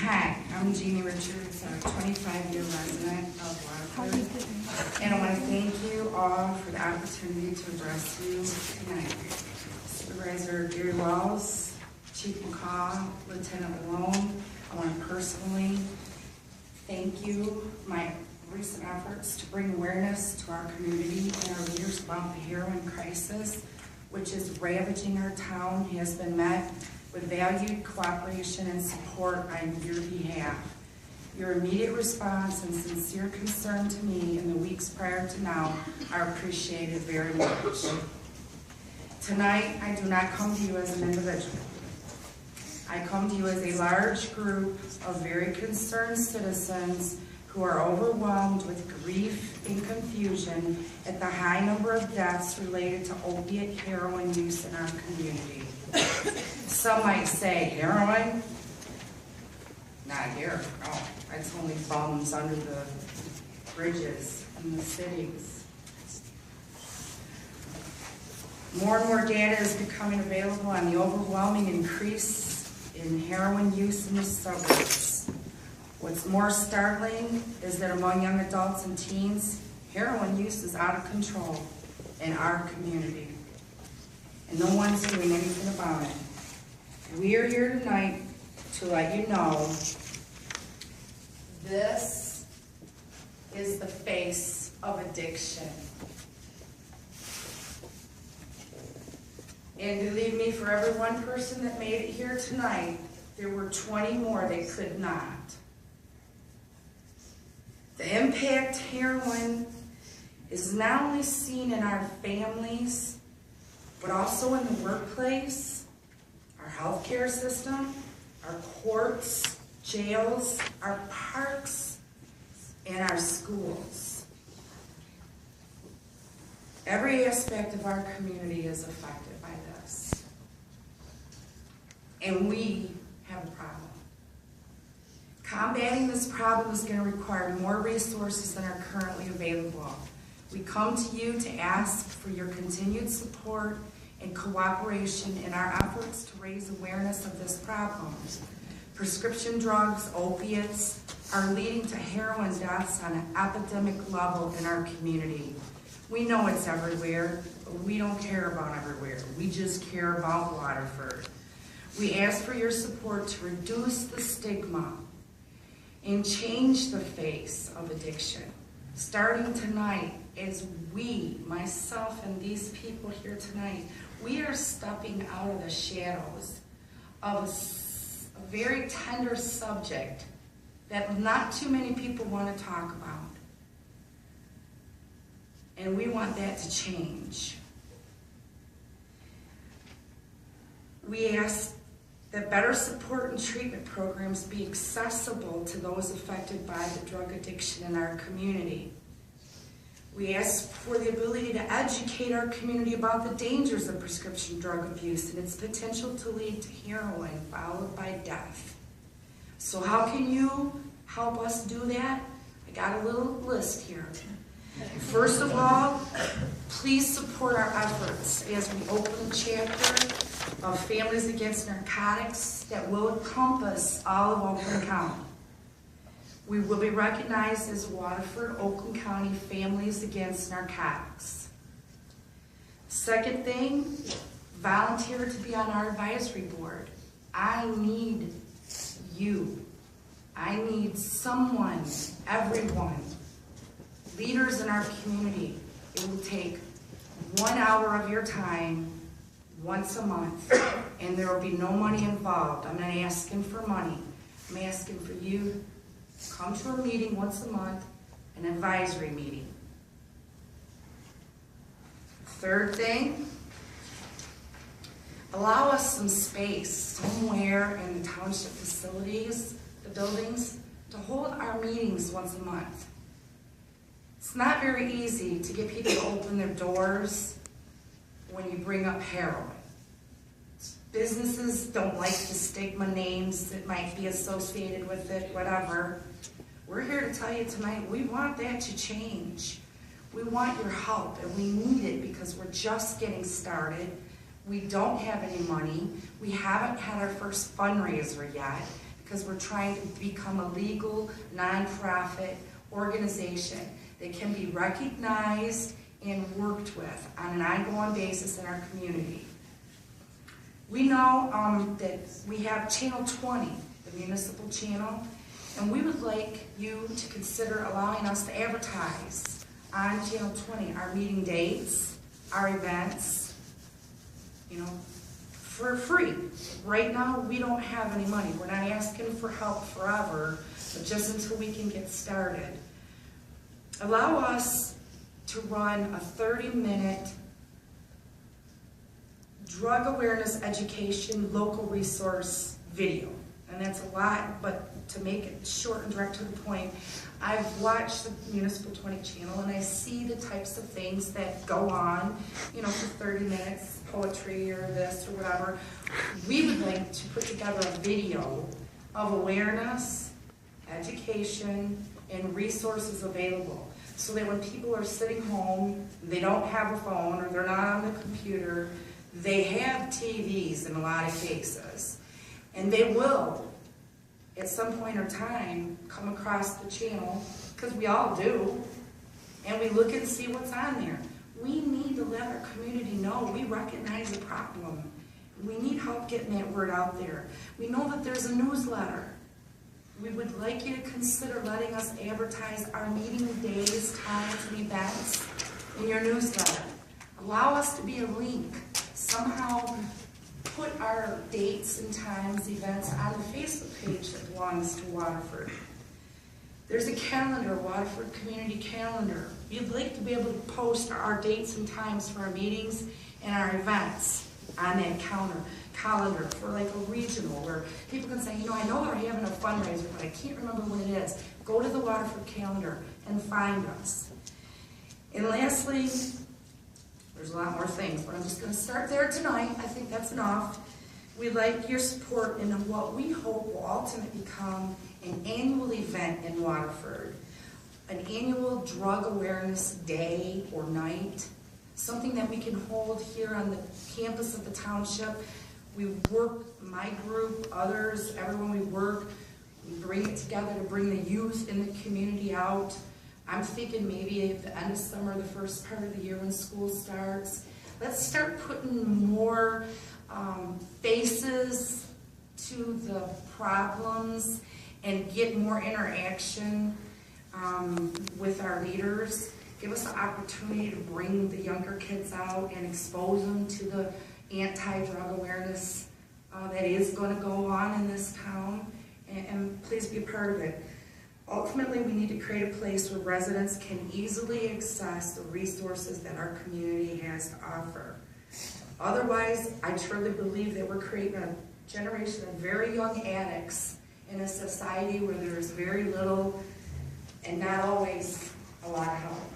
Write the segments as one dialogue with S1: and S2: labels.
S1: Hi, I'm Jeannie Richards, a 25-year resident of Waterford, and I want to thank you all for the opportunity to address you tonight. Supervisor Gary Wells, Chief McCaw, Lieutenant Malone, I want to personally thank you for my recent efforts to bring awareness to our community and our leaders about the heroin crisis, which is ravaging our town, has been met with valued cooperation and support on your behalf. Your immediate response and sincere concern to me in the weeks prior to now are appreciated very much. Tonight, I do not come to you as an individual. I come to you as a large group of very concerned citizens who are overwhelmed with grief and confusion at the high number of deaths related to opiate heroin use in our community. Some might say, heroin? Not here, no. It's only bums under the bridges in the cities. More and more data is becoming available on the overwhelming increase in heroin use in the suburbs. What's more startling is that among young adults and teens, heroin use is out of control in our community, and no one's doing anything about it. We are here tonight to let you know this is the face of addiction. And believe me, for every one person that made it here tonight, there were 20 more that could not. The impact heroin is not only seen in our families, but also in the workplace, our healthcare system, our courts, jails, our parks, and our schools. Every aspect of our community is affected by this. And we have a problem. Combating this problem is going to require more resources than are currently available. We come to you to ask for your continued support and cooperation in our efforts to raise awareness of this problem. Prescription drugs, opiates, are leading to heroin deaths on an epidemic level in our community. We know it's everywhere, but we don't care about everywhere. We just care about Waterford. We ask for your support to reduce the stigma and change the face of addiction. Starting tonight, as we, myself and these people here tonight, we are stepping out of the shadows of a very tender subject that not too many people want to talk about. And we want that to change. We ask that better support and treatment programs be accessible to those affected by the drug addiction in our community. We ask for the ability to educate our community about the dangers of prescription drug abuse and its potential to lead to heroin followed by death. So how can you help us do that? I got a little list here. First of all, please support our efforts as we open a chapter of Families Against Narcotics that will encompass all of Oakland County. We will be recognized as Waterford, Oakland County Families Against Narcotics. Second thing, volunteer to be on our advisory board. I need you. I need someone, everyone, leaders in our community. It will take 1 hour of your time once a month, and there will be no money involved. I'm not asking for money. I'm asking for you to come to a meeting once a month, an advisory meeting. Third thing, allow us some space somewhere in the township facilities, the buildings, to hold our meetings once a month. It's not very easy to get people to open their doors when you bring up heroin. Businesses don't like the stigma names that might be associated with it, whatever. We're here to tell you tonight, we want that to change. We want your help, and we need it because we're just getting started. We don't have any money. We haven't had our first fundraiser yet because we're trying to become a legal, nonprofit organization that can be recognized and worked with on an ongoing basis in our community. We know that we have Channel 20, the municipal channel, and we would like you to consider allowing us to advertise on Channel 20 our meeting dates, our events, for free. Right now, we don't have any money. We're not asking for help forever, but just until we can get started. Allow us to run a 30-minute drug awareness education local resource video. And that's a lot, but to make it short and direct to the point, I've watched the Municipal 20 channel and I see the types of things that go on, for 30 minutes, poetry or this or whatever. We would like to put together a video of awareness, education, and resources available so that when people are sitting home, they don't have a phone or they're not on the computer, they have TVs in a lot of cases. And they will, at some point in time, come across the channel, because we all do, and we look and see what's on there. We need to let our community know we recognize the problem. We need help getting that word out there. We know that there's a newsletter. We would like you to consider letting us advertise our meeting days, times, and events in your newsletter. Allow us to be a link. Somehow put our dates and times, events on the Facebook page that belongs to Waterford. There's a calendar, Waterford Community Calendar. You'd like to be able to post our dates and times for our meetings and our events on that calendar for like a regional where people can say, I know they're having a fundraiser, but I can't remember what it is. Go to the Waterford calendar and find us. And lastly, there's a lot more things, but I'm just going to start there tonight. I think that's enough. We'd like your support in what we hope will ultimately become an annual event in Waterford, an annual drug awareness day or night, something that we can hold here on the campus of the township. We work, my group, others, everyone we work, we bring it together to bring the youth in the community out. I'm thinking maybe at the end of summer, the first part of the year when school starts. Let's start putting more faces to the problems and get more interaction with our leaders. Give us the opportunity to bring the younger kids out and expose them to the anti-drug awareness that is going to go on in this town. And please be a part of it. Ultimately, we need to create a place where residents can easily access the resources that our community has to offer. Otherwise, I truly believe that we're creating a generation of very young addicts in a society where there's very little and not always a lot of help.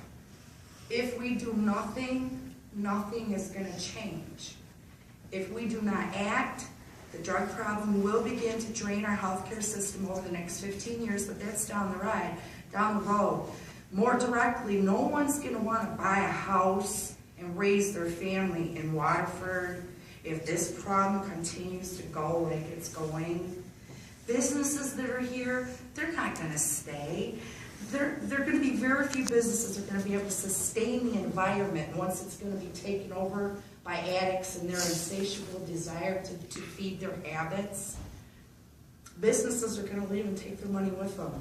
S1: If we do nothing, nothing is going to change. If we do not act, the drug problem will begin to drain our healthcare system over the next 15 years, but that's down the road. More directly, no one's going to want to buy a house and raise their family in Waterford if this problem continues to go like it's going. Businesses that are here, they're not going to stay. There are going to be very few businesses that are going to be able to sustain the environment once it's going to be taken over by addicts and their insatiable desire to feed their habits. Businesses are going to leave and take their money with them.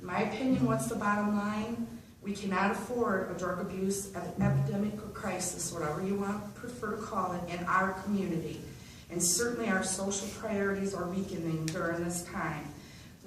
S1: In my opinion, what's the bottom line? We cannot afford a drug abuse epidemic or crisis, whatever you prefer to call it, in our community. And certainly our social priorities are weakening during this time.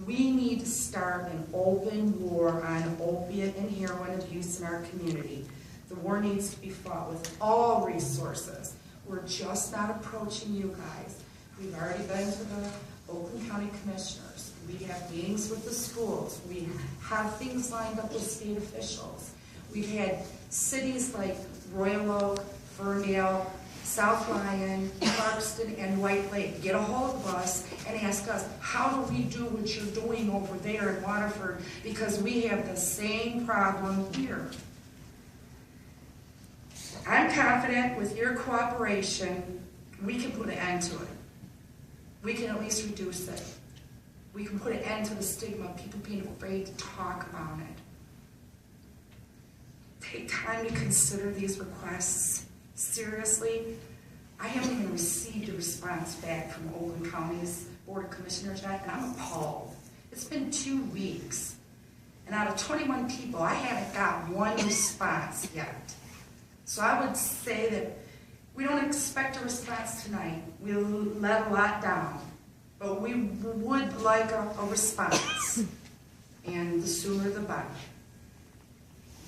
S1: We need to start an open war on opiate and heroin abuse in our community. The war needs to be fought with all resources. We're just not approaching you guys. We've already been to the Oakland County Commissioners. We have meetings with the schools. We have things lined up with state officials. We've had cities like Royal Oak, Ferndale, South Lyon, Clarkston, and White Lake get a hold of us and ask us, how do we do what you're doing over there in Waterford? Because we have the same problem here. I'm confident with your cooperation, we can put an end to it. We can at least reduce it. we can put an end to the stigma of people being afraid to talk about it. Take time to consider these requests seriously. I haven't even received a response back from Oakland County's Board of Commissioners yet, and I'm appalled. It's been 2 weeks, and out of 21 people, I haven't got one response yet. So I would say that we don't expect a response tonight. We'll let a lot down, but we would like a response, and the sooner the better.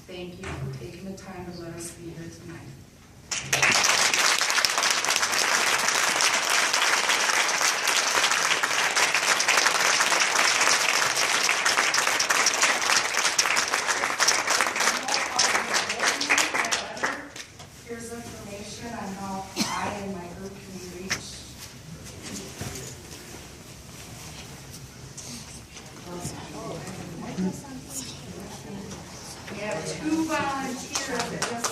S1: Thank you for taking the time to let us be here tonight. Here's information on how I and my group can reach. We have 2 volunteers that just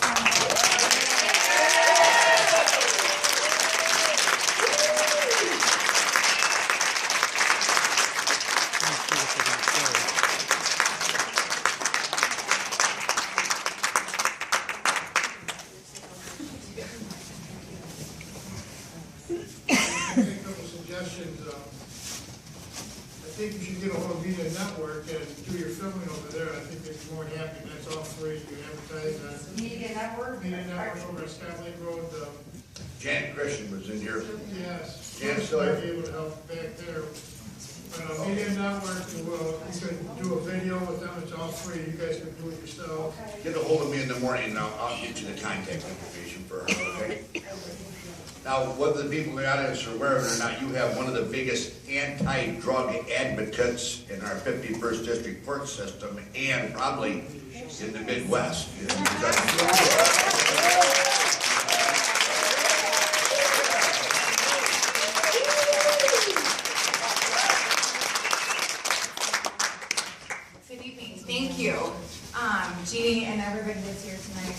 S2: suggestions. I think you should get a hold of Media Network and do your filming over there. I think they'd be more than happy. That's all free. You can advertise on
S1: Media Network.
S2: Media Network over at Scott Lake Road.
S3: Janet Christian was in here.
S2: Yes.
S3: Jan's still
S2: might
S3: here.
S2: be able to help back there. Media Network, you can do a video with them. It's all free. You guys can do it yourself.
S3: Get a hold of me in the morning and I'll get you the contact information for her, okay? Now, whether the people in the audience are aware of it or not, you have one of the biggest anti-drug advocates in our 51st District Court system and probably in the Midwest.
S4: Good evening. Thank you. Jeannie and everybody that's here tonight,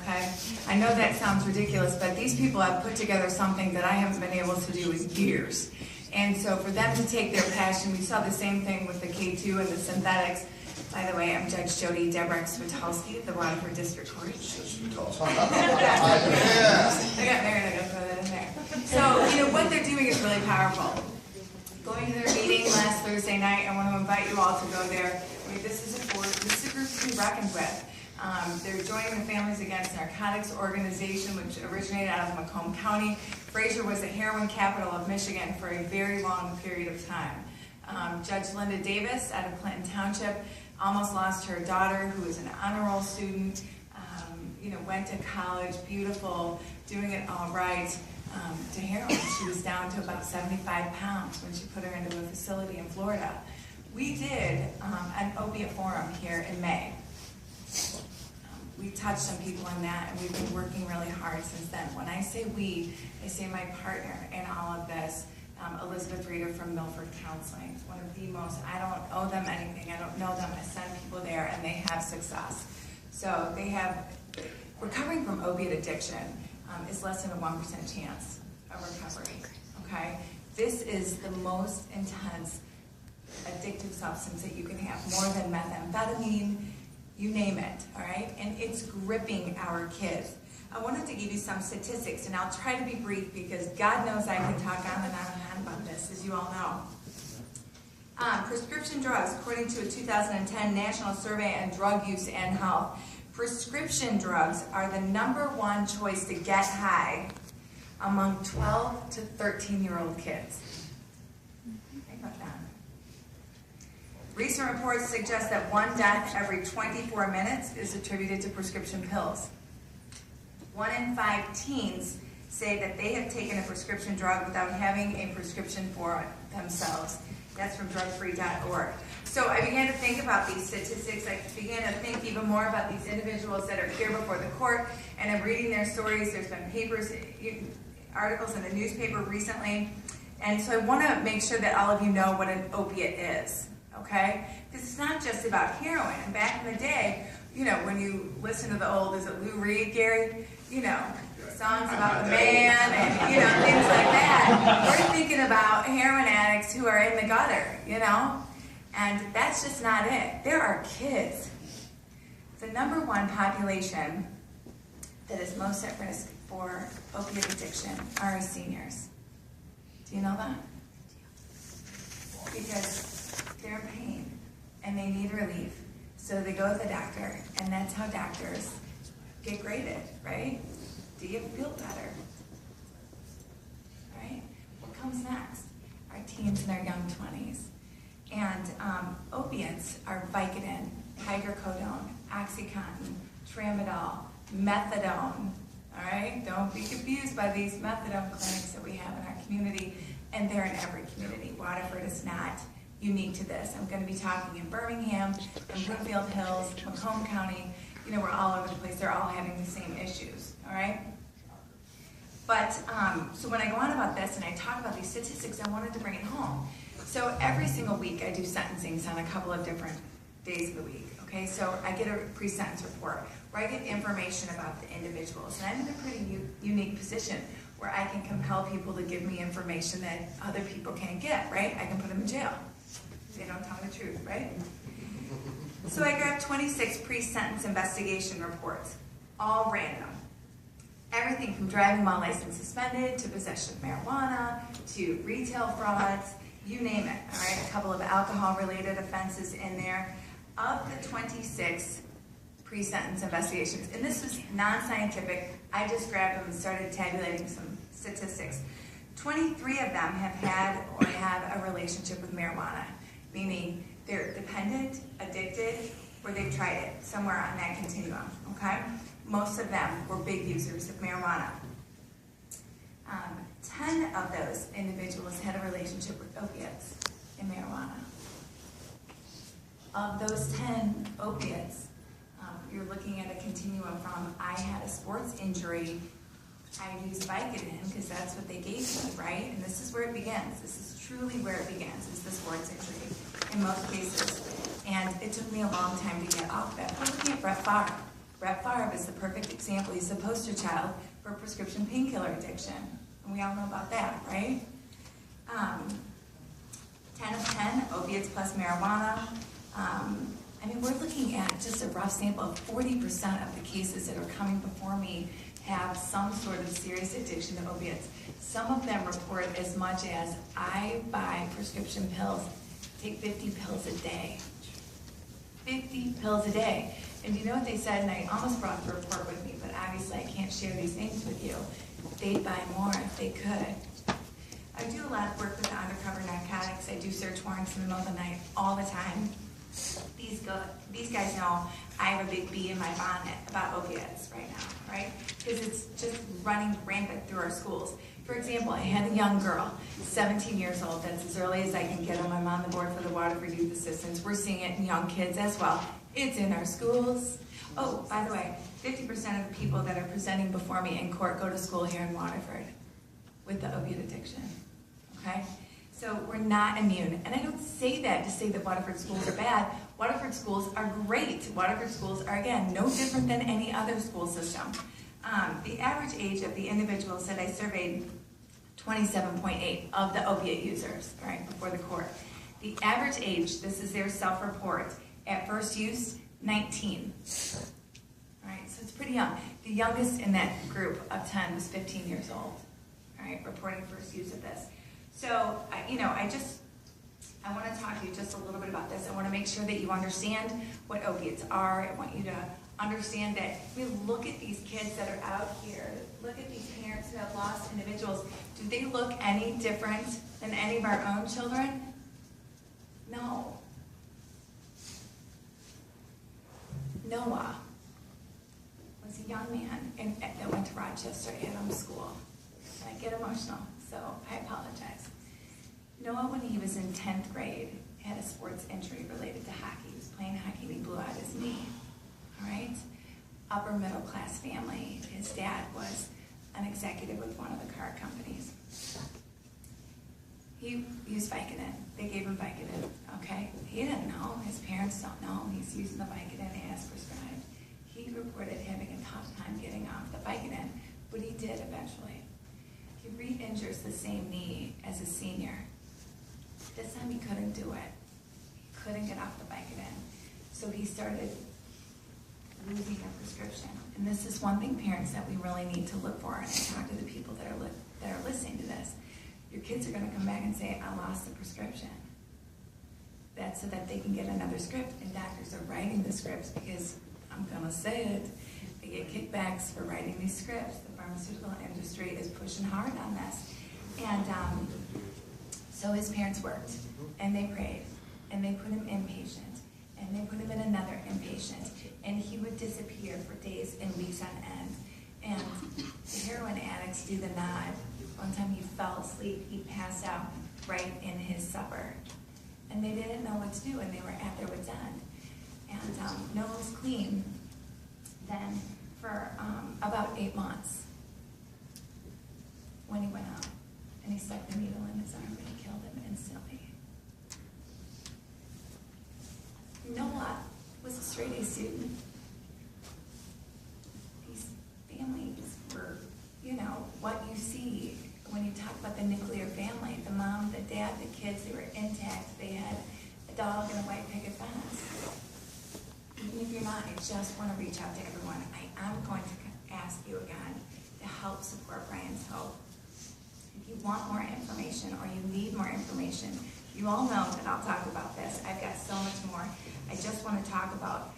S4: okay? I know that sounds ridiculous, but these people have put together something that I haven't been able to do in years. And so for them to take their passion, we saw the same thing with the K2 and the synthetics. By the way, I'm Judge Jody Deborah Switowski, the Waterford District Court. I got married, I got to throw that in there. So, what they're doing is really powerful. Going to their meeting last Thursday night, I want to invite you all to go there. This is a group to be reckoned with. They're joining the Families Against Narcotics organization, which originated out of Macomb County. Fraser was the heroin capital of Michigan for a very long period of time. Judge Linda Davis out of Clinton Township almost lost her daughter, who was an honor roll student, went to college, beautiful, doing it all right, to heroin. She was down to about 75 pounds when she put her into a facility in Florida. We did an opiate forum here in May. We touched some people on that, and we've been working really hard since then. When I say we, I say my partner in all of this, Elizabeth Reeder from Milford Counseling. One of the most, I don't owe them anything, I don't know them, I send people there and they have success. So they have, recovering from opiate addiction is less than a 1% chance of recovery, okay? This is the most intense addictive substance that you can have, more than methamphetamine, you name it, all right? And it's gripping our kids. I wanted to give you some statistics, and I'll try to be brief because God knows I can talk on and on about this, as you all know. Prescription drugs, according to a 2010 National Survey on Drug Use and Health, prescription drugs are the #1 choice to get high among 12 to 13-year-old kids. Think about that. Recent reports suggest that 1 death every 24 minutes is attributed to prescription pills. 1 in 5 teens say that they have taken a prescription drug without having a prescription for it themselves. That's from drugfree.org. So I began to think about these statistics. I began to think even more about these individuals that are here before the court, and I'm reading their stories. There's been papers, articles in the newspaper recently, and so I want to make sure that all of you know what an opiate is, okay? Because it's not just about heroin. And back in the day, when you listen to the old, is it Lou Reed, Gary? songs about the man and, you know, things like that. We're thinking about heroin addicts who are in the gutter, you know? And that's just not it. There are kids. The number one population that is most at risk for opiate addiction are our seniors. Do you know that? Because they're in pain and they need relief. So they go to the doctor, and that's how doctors get graded, right? Do you feel better? Right? What comes next? Our teens and our young 20s. And opiates are Vicodin, hydrocodone, OxyContin, Tramadol, methadone. All right? Don't be confused by these methadone clinics that we have in our community, and they're in every community. Waterford is not unique to this. I'm going to be talking in Birmingham, in Brookfield Hills, Macomb County. You know, we're all over the place. They're all having the same issues. All right? But, so when I go on about this and I talk about these statistics, I wanted to bring it home. So every single week I do sentencings on a couple of different days of the week, okay? So I get a pre-sentence report where I get information about the individuals. And I'm in a pretty unique position where I can compel people to give me information that other people can't get, right? I can put them in jail if they don't tell me the truth, right? So I grabbed 26 pre-sentence investigation reports, all random. Everything from driving while license suspended, to possession of marijuana, to retail frauds, you name it, all right? A couple of alcohol-related offenses in there. Of the 26 pre-sentence investigations, and this was non-scientific, I just grabbed them and started tabulating some statistics. 23 of them have had or have a relationship with marijuana, meaning they're dependent, addicted, or they've tried it, somewhere on that continuum, okay? Most of them were big users of marijuana. 10 of those individuals had a relationship with opiates and marijuana. Of those 10 opiates, you're looking at a continuum from I had a sports injury, I used Vicodin because that's what they gave me, right? And this is where it begins. This is truly where it begins, is the sports injury in most cases. And it took me a long time to get off that. We're looking at Brett Favre. Brett Favre is the perfect example. He's the poster child for prescription painkiller addiction. And we all know about that, right? 10 of 10, opiates plus marijuana. I mean, we're looking at just a rough sample of 40% of the cases that are coming before me have some sort of serious addiction to opiates. Some of them report as much as, I buy prescription pills, take 50 pills a day. 50 pills a day. And do you know what they said? And I almost brought the report with me, but obviously I can't share these names with you. They'd buy more if they could. I do a lot of work with undercover narcotics. I do search warrants in the middle of the night all the time. These guys know I have a big bee in my bonnet about opiates right now, right? Because it's just running rampant through our schools. For example, I had a young girl, 17 years old, that's as early as I can get them. I'm on the board for the Waterford Youth Assistance. We're seeing it in young kids as well. It's in our schools. Oh, by the way, 50% of the people that are presenting before me in court go to school here in Waterford with the opiate addiction, okay? So we're not immune. And I don't say that to say that Waterford schools are bad. Waterford schools are great. Waterford schools are, again, no different than any other school system. The average age of the individuals that I surveyed, 27.8 of the opiate users, all right, before the court. The average age, this is their self-report, at first use, 19. All right, so it's pretty young. The youngest in that group of 10 was 15 years old, all right, reporting first use of this. So, I want to talk to you just a little bit about this. I want to make sure that you understand what opiates are. I want you to understand that we look at these kids that are out here, look at these parents who have lost individuals. Do they look any different than any of our own children? No. Noah was a young man that went to Rochester Adams School. I get emotional, so I apologize. Noah, when he was in 10th grade, had a sports injury related to hockey. He was playing hockey and he blew out his knee. All right? Upper middle class family. His dad was an executive with one of the car companies. He used Vicodin. They gave him Vicodin, okay? He didn't know. His parents don't know. He's using the Vicodin as prescribed. He reported having a tough time getting off the Vicodin what he did eventually, he re-injures the same knee as a senior. This time he couldn't do it. He couldn't get off the bike again. So he started losing a prescription. And this is one thing, parents, that we really need to look for, and I talk to the people that are listening to this. Your kids are gonna come back and say, I lost the prescription. That's so that they can get another script, and doctors are writing the scripts because, I'm gonna say it, they get kickbacks for writing these scripts. The pharmaceutical industry is pushing hard on this. And so his parents worked, and they prayed, and they put him inpatient, and they put him in another inpatient, and he would disappear for days and weeks on end. And the heroin addicts do the nod. One time he fell asleep, he passed out right in his supper. And they didn't know what to do, and they were at their wit's end. And Noah was clean then for about 8 months when he went out. And he stuck the needle in his arm and he killed him instantly. Noah was a straight A student. These families were, you know, what you see when you talk about the nuclear family. The mom, the dad, the kids, they were intact. They had a dog and a white picket fence. Even if you're not, I just want to reach out to everyone. I am going to ask you again to help support Brian's Hope. If you want more information or you need more information, you all know that I'll talk about this. I've got so much more. I just want to talk about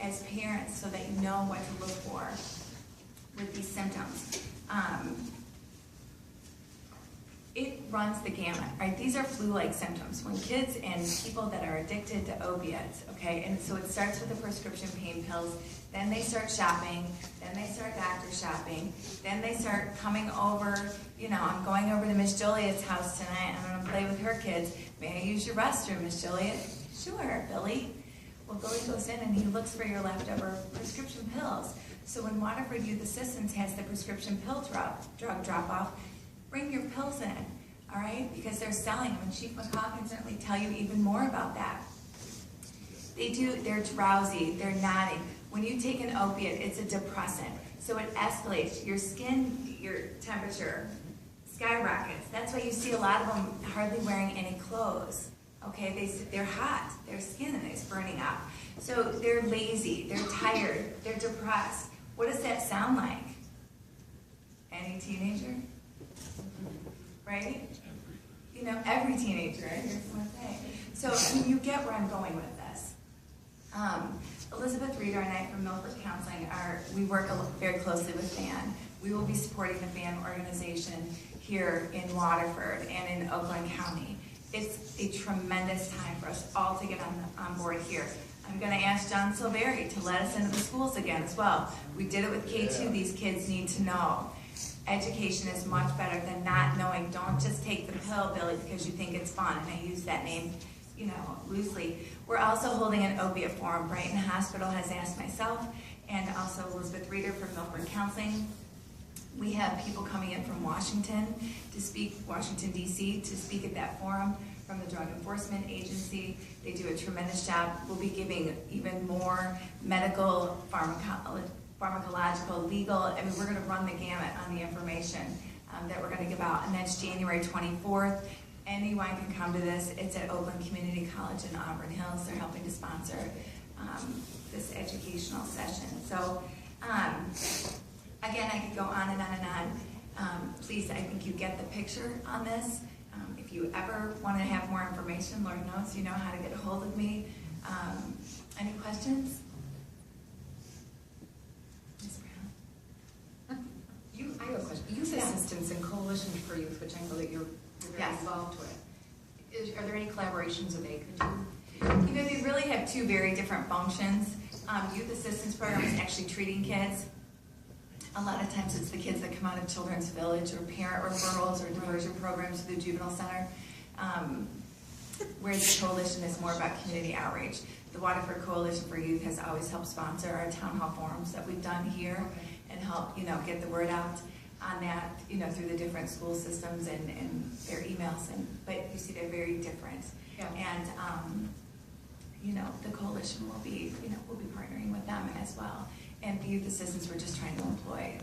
S4: as parents so that you know what to look for with these symptoms. It runs the gamut, right? These are flu-like symptoms. When kids and people that are addicted to opiates, okay, and so it starts with the prescription pain pills, then they start shopping, then they start doctor shopping, then they start coming over, you know, I'm going over to Miss Juliet's house tonight, I'm gonna play with her kids. May I use your restroom, Miss Juliet? Sure, Billy. Well, Billy goes in and he looks for your leftover prescription pills. So when Waterford Youth Assistance has the prescription pill drug drop-off, bring your pills in, all right? Because they're selling them, and Chief McCall can certainly tell you even more about that. They're drowsy, they're nodding. When you take an opiate, it's a depressant. So it escalates. Your skin, your temperature skyrockets. That's why you see a lot of them hardly wearing any clothes, okay? They're hot, their skin is burning up. So they're lazy, they're tired, they're depressed. What does that sound like? Any teenager? Right? You know, every teenager, I hear someone say. So, I mean, you get where I'm going with this. Elizabeth Reeder and I from Milford Counseling we work very closely with FAN. We will be supporting the FAN organization here in Waterford and in Oakland County. It's a tremendous time for us all to get on board here. I'm going to ask John Silveri to let us into the schools again as well. We did it with K2. These kids need to know. Education is much better than not knowing. Don't just take the pill, Billy, because you think it's fun. And I use that name, you know, loosely. We're also holding an opiate forum. Brighton Hospital has asked myself and also Elizabeth Reeder from Milford Counseling. We have people coming in from Washington to speak, Washington, D.C., to speak at that forum from the Drug Enforcement Agency. They do a tremendous job. We'll be giving even more medical, pharmacological, legal. I mean, we're going to run the gamut on the information that we're going to give out. And that's January 24th. Anyone can come to this. It's at Oakland Community College in Auburn Hills. They're helping to sponsor this educational session. So, again, I could go on and on and on. Please, I think you get the picture on this. If you ever want to have more information, Lord knows you know how to get a hold of me. Any questions? Ms. Brown?
S5: I have a question. Youth Assistance and Coalition for Youth, which I know that you're very
S4: Yes.
S5: involved with. Are there any collaborations that they could do?
S4: You know, they really have two very different functions. Youth Assistance Program is actually treating kids. A lot of times it's the kids that come out of Children's Village or parent referrals or diversion programs to the juvenile center, whereas the coalition is more about community outreach. The Waterford Coalition for Youth has always helped sponsor our town hall forums that we've done here and help, you know, get the word out on that, you know, through the different school systems and their emails. But you see, they're very different.
S5: Yeah.
S4: And, you know, the coalition will be, you know, we'll be partnering with them as well. And the Youth Assistance, we're just trying to employ